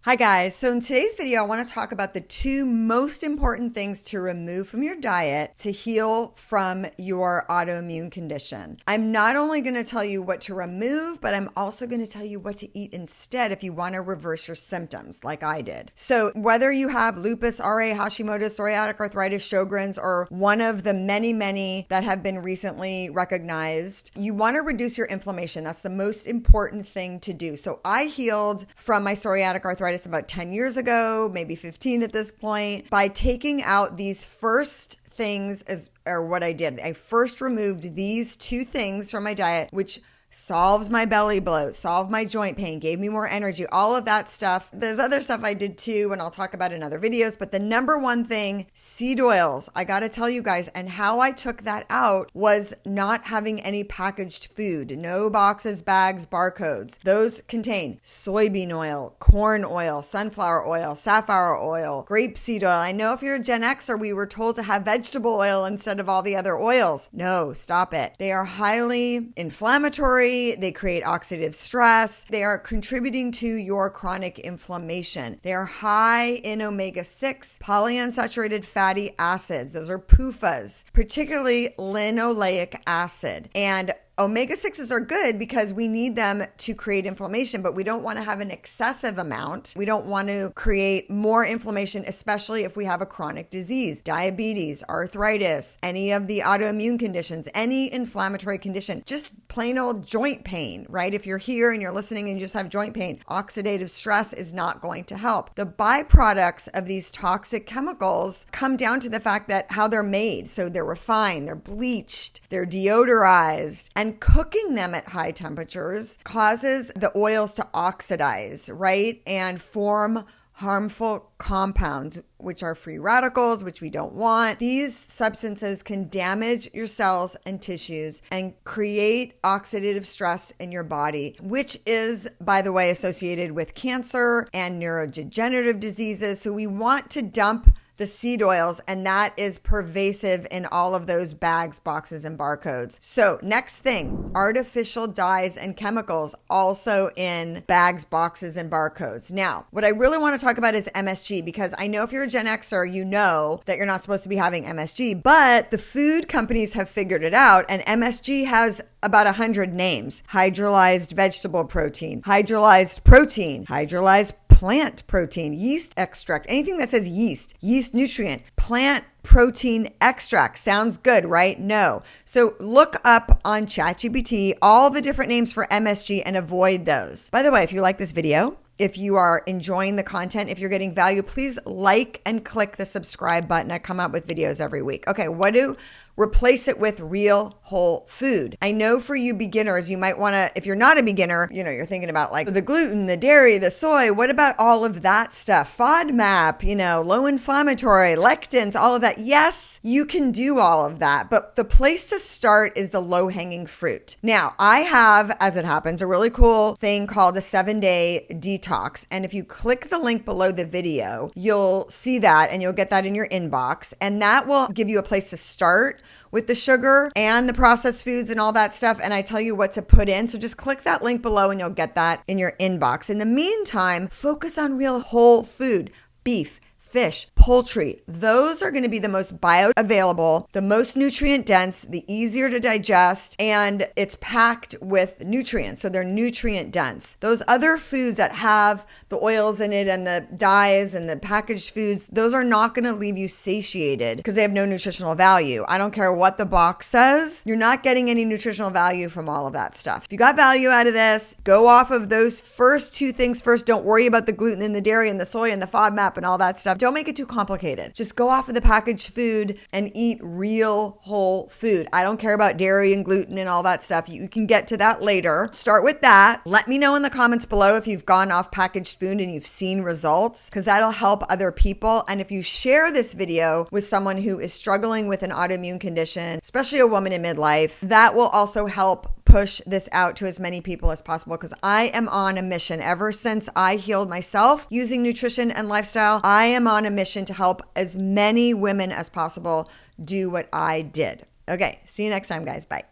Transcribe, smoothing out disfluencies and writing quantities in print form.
Hi guys, so in today's video, I want to talk about the two most important things to remove from your diet to heal from your autoimmune condition. I'm not only going to tell you what to remove, but I'm also going to tell you what to eat instead if you want to reverse your symptoms like I did. So whether you have lupus, RA, Hashimoto's, psoriatic arthritis, Sjogren's, or one of the many that have been recently recognized, you want to reduce your inflammation. That's the most important thing to do. So I healed from my psoriatic arthritis about 10 years ago, maybe 15 at this point, by taking out these first things or what I did. I first removed these two things from my diet, which solved my belly bloat, solved my joint pain, gave me more energy, all of that stuff. There's other stuff I did too, and I'll talk about in other videos. But the number one thing, seed oils, I got to tell you guys, and how I took that out was not having any packaged food, no boxes, bags, barcodes. Those contain soybean oil, corn oil, sunflower oil, safflower oil, grapeseed oil. I know if you're a Gen Xer, we were told to have vegetable oil instead of all the other oils. No, stop it. They are highly inflammatory. They create oxidative stress. They are contributing to your chronic inflammation. They are high in omega-6 polyunsaturated fatty acids. Those are PUFAs, particularly linoleic acid. And omega-6s are good because we need them to create inflammation, but we don't want to have an excessive amount. We don't want to create more inflammation, especially if we have a chronic disease, diabetes, arthritis, any of the autoimmune conditions, any inflammatory condition, just plain old joint pain, right? If you're here and you're listening and you just have joint pain, oxidative stress is not going to help. The byproducts of these toxic chemicals come down to the fact that how they're made. So they're refined, they're bleached, they're deodorized, and cooking them at high temperatures causes the oils to oxidize, right? And form harmful compounds, which are free radicals, which we don't want. These substances can damage your cells and tissues and create oxidative stress in your body, which is, by the way, associated with cancer and neurodegenerative diseases. So we want to dump the seed oils, and that is pervasive in all of those bags, boxes, and barcodes. So next thing, artificial dyes and chemicals also in bags, boxes, and barcodes. Now, what I really want to talk about is MSG, because I know if you're a Gen Xer, you know that you're not supposed to be having MSG, but the food companies have figured it out, and MSG has about 100 names. Hydrolyzed vegetable protein, hydrolyzed plant protein, yeast extract, anything that says yeast nutrient, plant protein extract. Sounds good, right? No. So look up on ChatGPT all the different names for MSG and avoid those. By the way, if you like this video, if you are enjoying the content, if you're getting value, please like and click the subscribe button. I come out with videos every week. Okay, replace it with real whole food. I know for you beginners, you might want to, if you're not a beginner, you're thinking about like the gluten, the dairy, the soy. What about all of that stuff? FODMAP, low inflammatory, lectins, all of that. Yes, you can do all of that, but the place to start is the low-hanging fruit. Now, I have, as it happens, a really cool thing called a 7-day detox. And if you click the link below the video, you'll see that and you'll get that in your inbox. And that will give you a place to start with the sugar and the processed foods and all that stuff. And I tell you what to put in. So just click that link below and you'll get that in your inbox. In the meantime, focus on real whole food, beef, fish, poultry. Those are going to be the most bioavailable, the most nutrient dense, the easier to digest, and it's packed with nutrients. So they're nutrient dense. Those other foods that have the oils in it and the dyes and the packaged foods, those are not going to leave you satiated because they have no nutritional value. I don't care what the box says. You're not getting any nutritional value from all of that stuff. If you got value out of this, go off of those first two things first. Don't worry about the gluten and the dairy and the soy and the FODMAP and all that stuff. Don't make it too complicated. Just go off of the packaged food and eat real whole food. I don't care about dairy and gluten and all that stuff. You can get to that later. Start with that. Let me know in the comments below if you've gone off packaged food and you've seen results, because that'll help other people. And if you share this video with someone who is struggling with an autoimmune condition, especially a woman in midlife, that will also help push this out to as many people as possible, because I am on a mission. Ever since I healed myself using nutrition and lifestyle, I am on a mission to help as many women as possible do what I did. Okay, see you next time, guys. Bye.